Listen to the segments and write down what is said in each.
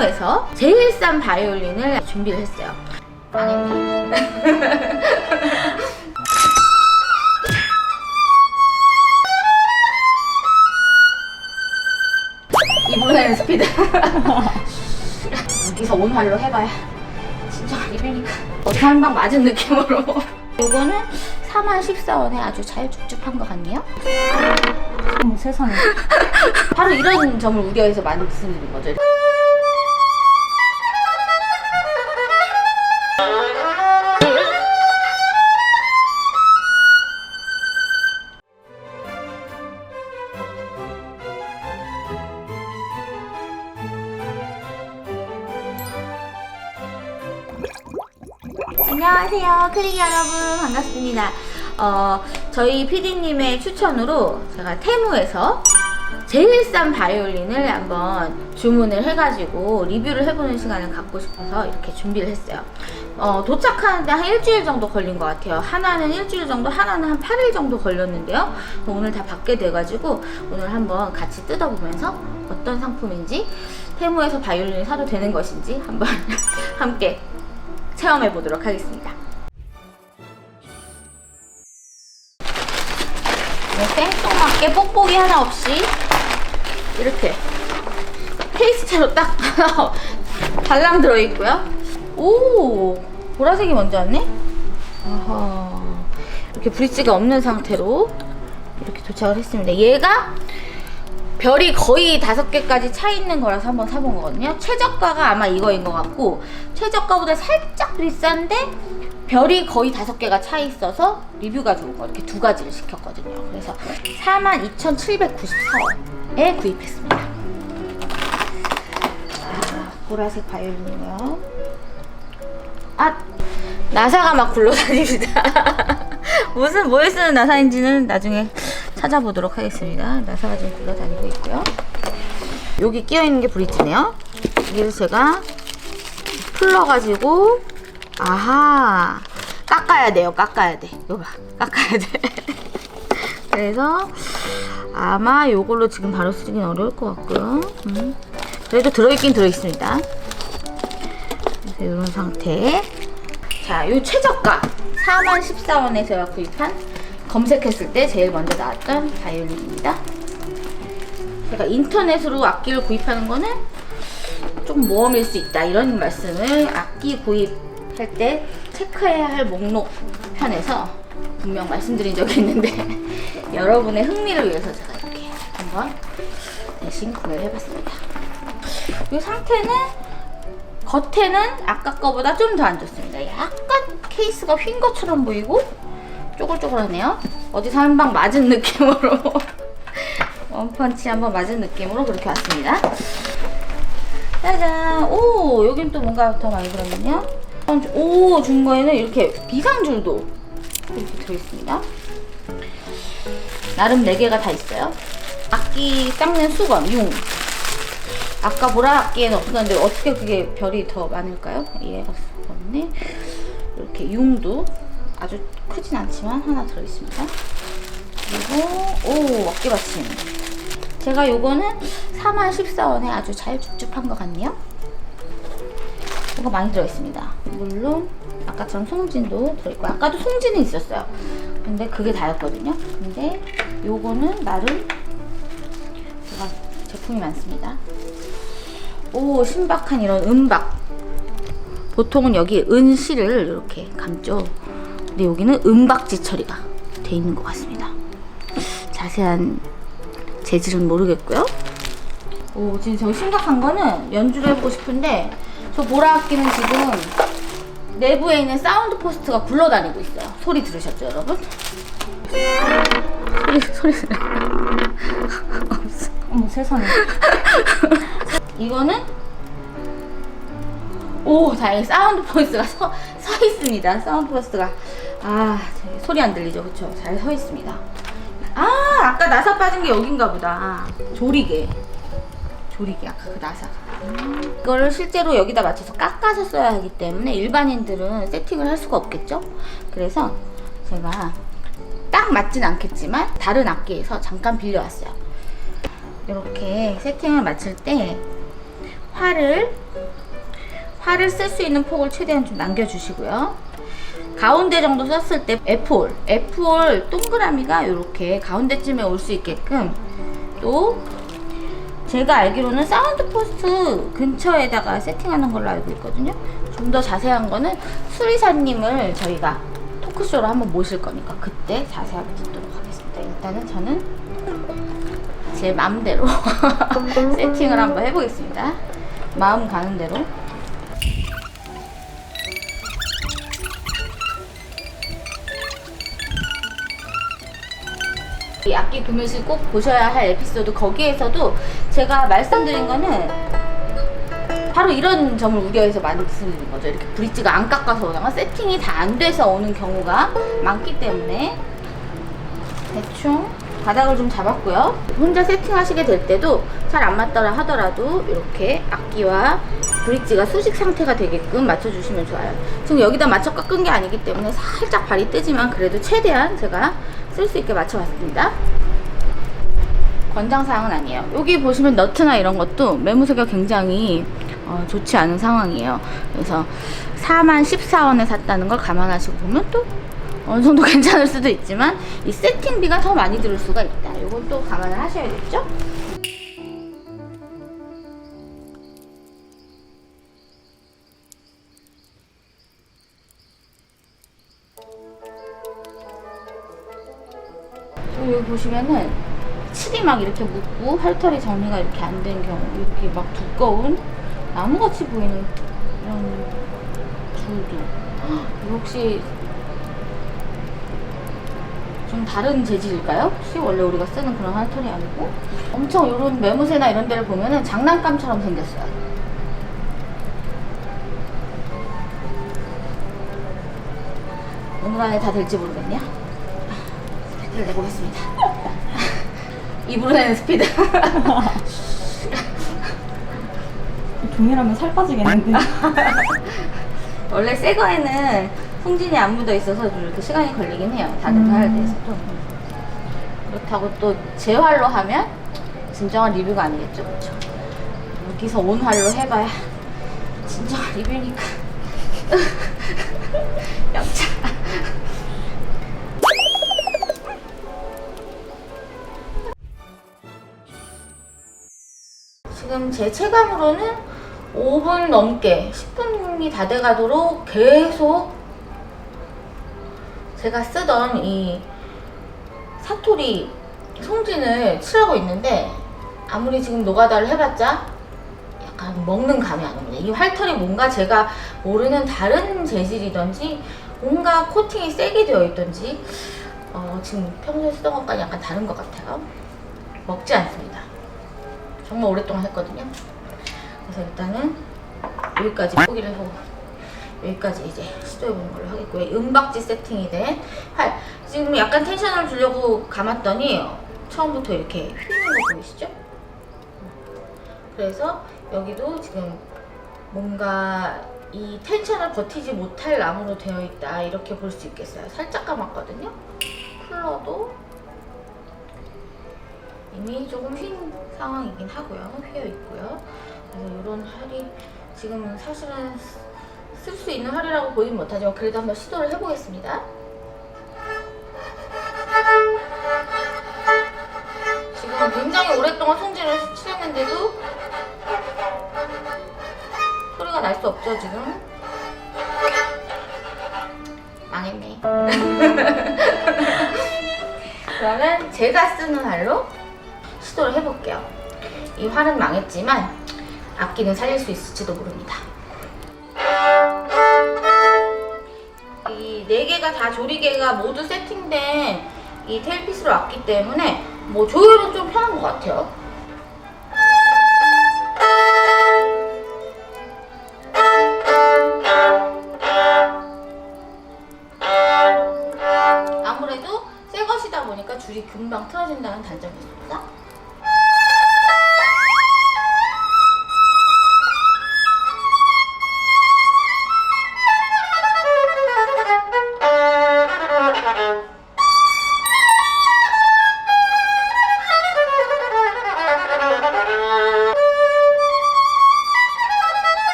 테무에서 제일 싼 바이올린을 준비를 했어요. 망했네. 이번에는 스피드. 여기서 온활로 해봐야 진정한 리뷰니까. 어디 한 방 맞은 느낌으로. 이거는 41,4원에 아주 잘 쭉쭉한 것 같네요. 어머 세상에. 바로 이런 점을 우려해서 만드는 거죠. 안녕하세요, 크리기 여러분, 반갑습니다. 저희 PD님의 추천으로 제가 테무에서 제일 싼 바이올린을 한번 주문을 해가지고 리뷰를 해보는 시간을 갖고 싶어서 이렇게 준비를 했어요. 도착하는데 한 일주일 정도 걸린 것 같아요. 하나는 일주일 정도, 하나는 한 8일 정도 걸렸는데요. 오늘 다 받게 돼가지고 오늘 한번 같이 뜯어보면서 어떤 상품인지, 테무에서 바이올린을 사도 되는 것인지 한번 함께 체험해 보도록 하겠습니다. 생뚱맞게 뽁뽁이 하나 없이 이렇게 케이스채로 딱 달랑 들어있고요. 오, 보라색이 먼저 왔네? 아하, 이렇게 브릿지가 없는 상태로 이렇게 도착을 했습니다. 얘가 별이 거의 5개까지 차 있는 거라서 한번 사본 거거든요. 최저가가 아마 이거인 것 같고, 최저가보다 살짝 비싼데 별이 거의 5개가 차 있어서 리뷰가 좋은 거, 이렇게 두 가지를 시켰거든요. 그래서 42,794원에 구입했습니다. 보라색 바이올린이요. 아, 나사가 막 굴러다닙니다. 뭘 쓰는 나사인지는 나중에 찾아보도록 하겠습니다. 나사가 지금 굴러다니고 있고요. 여기 끼어있는 게 브릿지네요. 여기를 제가 풀러가지고, 아하, 깎아야 돼요. 깎아야 돼. 이거 봐, 깎아야 돼. 그래서 아마 요걸로 지금 바로 쓰기는 어려울 것 같고요. 그래도 들어있긴 들어있습니다. 그래서 이런 상태. 자, 요 최저가 41,4원에 제가 구입한, 검색했을 때 제일 먼저 나왔던 바이올린입니다. 제가 인터넷으로 악기를 구입하는 거는 좀 모험일 수 있다, 이런 말씀을 악기 구입할 때 체크해야 할 목록 편에서 분명 말씀드린 적이 있는데 여러분의 흥미를 위해서 제가 이렇게 한번 대신 구매를 해봤습니다. 이 상태는 겉에는 아까 거보다 좀 더 안 좋습니다. 약간 케이스가 휜 것처럼 보이고 쪼글쪼글하네요. 어디서 한 방 맞은 느낌으로 원펀치 한번 맞은 느낌으로 그렇게 왔습니다. 짜잔. 오, 여긴 또 뭔가 더 많이 들었네요. 오, 중간에는 이렇게 비상줄도 이렇게 들어있습니다. 나름 4개가 다 있어요. 악기 닦는 수건, 융. 아까 보라 악기에는 없었는데 어떻게 그게 별이 더 많을까요? 이해가 없네. 이렇게 융도 아주 크진 않지만 하나 들어있습니다. 그리고 오, 어깨 받침. 제가 요거는 41,4원에 아주 잘 쭉쭉한 것 같네요. 뭐가 많이 들어있습니다. 물론 아까처럼 송진도 들어있고, 아까도 송진은 있었어요. 근데 그게 다였거든요. 근데 요거는 나름 제가 제품이 많습니다. 오, 신박한 이런 은박. 보통은 여기 은실을 이렇게 감죠. 근데 여기는 은박지 처리가 돼 있는 것 같습니다. 자세한 재질은 모르겠고요. 오, 지금 저 심각한 거는 연주를 해보고 싶은데, 저 보라 악기는 지금 내부에 있는 사운드 포스트가 굴러다니고 있어요. 소리 들으셨죠, 여러분? 소리 없어. 어머 세상에. 이거는 오, 다행히 사운드 포스트가 서 있습니다. 사운드 포스트가, 소리 안 들리죠, 그쵸? 잘 서 있습니다. 아까 나사 빠진 게 여긴가 보다. 조리개 아까 그 나사가. 이거를 실제로 여기다 맞춰서 깎아서 써야 하기 때문에 일반인들은 세팅을 할 수가 없겠죠. 그래서 제가 딱 맞진 않겠지만 다른 악기에서 잠깐 빌려왔어요. 이렇게 세팅을 마칠 때 활을 활을 쓸 수 있는 폭을 최대한 좀 남겨주시고요. 가운데 정도 썼을 때 F4 동그라미가 이렇게 가운데쯤에 올 수 있게끔, 또 제가 알기로는 사운드 포스트 근처에다가 세팅하는 걸로 알고 있거든요. 좀 더 자세한 거는 수리사님을 저희가 토크쇼로 한번 모실 거니까 그때 자세하게 듣도록 하겠습니다. 일단은 저는 제 마음대로 세팅을 한번 해보겠습니다. 마음 가는 대로. 이 악기 구매 시 꼭 보셔야 할 에피소드, 거기에서도 제가 말씀드린 거는 바로 이런 점을 우려해서 말씀드린 거죠. 이렇게 브릿지가 안 깎아서 오다가 세팅이 다 안 돼서 오는 경우가 많기 때문에 대충 바닥을 좀 잡았고요. 혼자 세팅하시게 될 때도 잘 안 맞더라 하더라도 이렇게 악기와 브릿지가 수직 상태가 되게끔 맞춰주시면 좋아요. 지금 여기다 맞춰 깎은 게 아니기 때문에 살짝 발이 뜨지만 그래도 최대한 제가 쓸 수 있게 맞춰봤습니다. 권장사항은 아니에요. 여기 보시면 너트나 이런 것도 매무새가 굉장히 좋지 않은 상황이에요. 그래서 41,4원에 샀다는 걸 감안하시고 보면 또 어느 정도 괜찮을 수도 있지만 이 세팅비가 더 많이 들을 수가 있다. 이건 또 감안을 하셔야겠죠? 여기 보시면은 칠이 막 이렇게 묻고 활털이 정리가 이렇게 안 된 경우, 이렇게 막 두꺼운 나무같이 보이는 이런 줄도, 이거 혹시 좀 다른 재질일까요? 혹시 원래 우리가 쓰는 그런 활털이 아니고 엄청 이런 매무새나 이런 데를 보면은 장난감처럼 생겼어요. 오늘 안에 다 될지 모르겠네요. 스피드를 내보겠습니다. 입으로 내는 스피드. 종이라면 살 빠지겠는데. 원래 새 거에는 송진이 안 묻어 있어서 좀 이렇게 시간이 걸리긴 해요. 다른 활에 대해서도. 그렇다고 또 제 활로 하면 진정한 리뷰가 아니겠죠, 그렇죠? 여기서 온 활로 해봐야 진정한 리뷰니까. 영차. 지금 제 체감으로는 5분 넘게 10분이 다 돼가도록 계속 제가 쓰던 이 사토리 송진을 칠하고 있는데, 아무리 지금 노가다를 해봤자 약간 먹는 감이 안 옵니다. 이 활털이 뭔가 제가 모르는 다른 재질이던지 뭔가 코팅이 세게 되어 있던지 지금 평소에 쓰던 것과는 약간 다른 것 같아요. 먹지 않습니다. 정말 오랫동안 했거든요. 그래서 일단은 여기까지 포기를 하고 여기까지 이제 시도해보는 걸로 하겠고요. 은박지 세팅이 된 활, 지금 약간 텐션을 주려고 감았더니 처음부터 이렇게 휘는 거 보이시죠? 그래서 여기도 지금 뭔가 이 텐션을 버티지 못할 나무로 되어 있다, 이렇게 볼 수 있겠어요. 살짝 감았거든요. 쿨러도 이미 조금 휜 상황이긴 하고요. 휘어 있고요. 그래서 이런 활이 지금은 사실은 쓸 수 있는 활이라고 보진 못하지만 그래도 한번 시도를 해보겠습니다. 지금 굉장히 오랫동안 송진을 칠했는데도 소리가 날 수 없죠, 지금. 망했네. 그러면 제가 쓰는 활로 시도를 해볼게요. 이 활은 망했지만 악기는 살릴 수 있을지도 모릅니다. 이 4개가 다 조리개가 모두 세팅된 이 테일피스로 왔기 때문에 뭐 조율은 좀 편한 것 같아요. 아무래도 새 것이다 보니까 줄이 금방 틀어진다는 단점이 있습니다.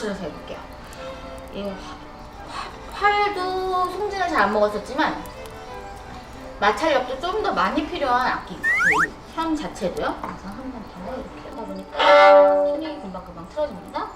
줄여서 해볼게요. 이 활도 송진을 잘 안 먹었었지만 마찰력도 좀 더 많이 필요한 악기, 그 현 자체도요. 그래서 한 번 더 이렇게 하다 보니까 튜닝이 금방금방 틀어집니다.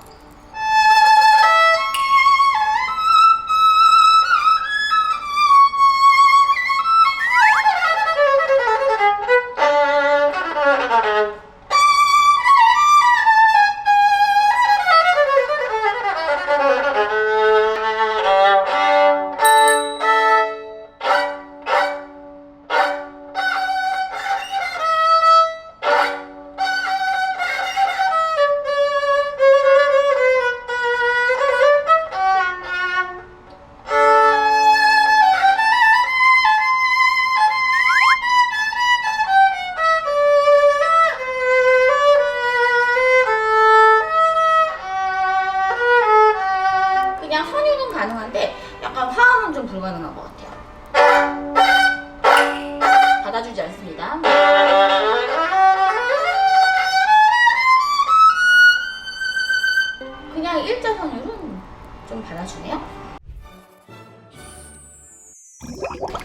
그냥 선율은 가능한데 약간 화음은 좀 불가능한 것 같아요. 받아주지 않습니다. 그냥 일자 선율은 좀 받아주네요.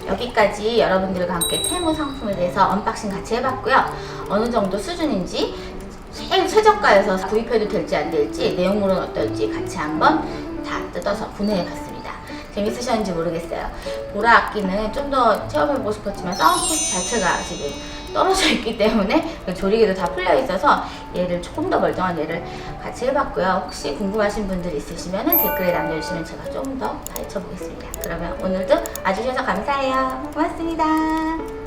여기까지 여러분들과 함께 테무 상품에 대해서 언박싱 같이 해봤고요. 어느 정도 수준인지 제일 최저가에서 구입해도 될지 안 될지 내용물은 어떨지 같이 한번 다 뜯어서 분해해 봤습니다. 재밌으셨는지 모르겠어요. 보라 악기는 좀 더 체험해보고 싶었지만 사운드 자체가 지금 떨어져 있기 때문에 조리개도 다 풀려 있어서 얘를 조금 더 멀쩡한 얘를 같이 해봤고요. 혹시 궁금하신 분들 있으시면 댓글에 남겨주시면 제가 좀 더 파헤쳐 보겠습니다. 그러면 오늘도 와주셔서 감사해요. 고맙습니다.